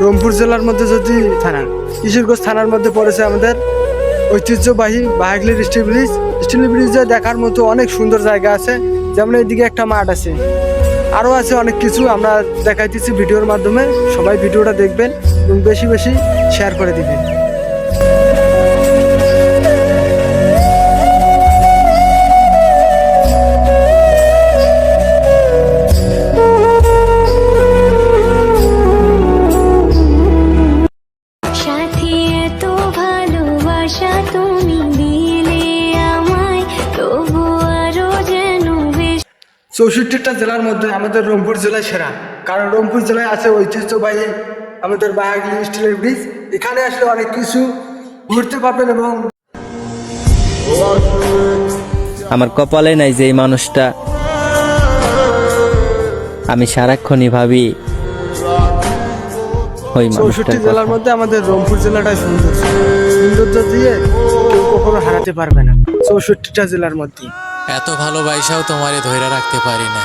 রংপুর জেলার মধ্যে যদি থানা কিশোরগঞ্জ থানার মধ্যে পড়েছে আমাদের ঐতিহ্যবাহী বাহাগলি স্টিল ব্রিজে দেখার মতো অনেক সুন্দর জায়গা আছে। যেমন এইদিকে একটা মাঠ আছে, আরও আছে অনেক কিছু আমরা দেখাইতেছি ভিডিওর মাধ্যমে। সবাই ভিডিওটা দেখবেন এবং বেশি বেশি শেয়ার করে দিবেন। চৌষট্টিটা জেলার মধ্যে আমাদের রংপুর জেলায় সেরা, কারণ রংপুর জেলায় আছে ঐতিহ্যবাহী আমাদের বাহাগলি স্টিলের ব্রিজ। এখানে আসলে অনেক কিছু ঘুরতে পারবেন এবং আমার কপালে নাই যে এই মানুষটা আমি সারাক্ষণই ভাবি ওই চৌষট্টি জেলার মধ্যে আমাদের রংপুর জেলাটাই সৌন্দর্য দিয়ে কেউ কখনো হারাতে পারবে না। 64টা জেলার মধ্যে এত ভালোবাসাও তোমারে ধইরা রাখতে পারি না।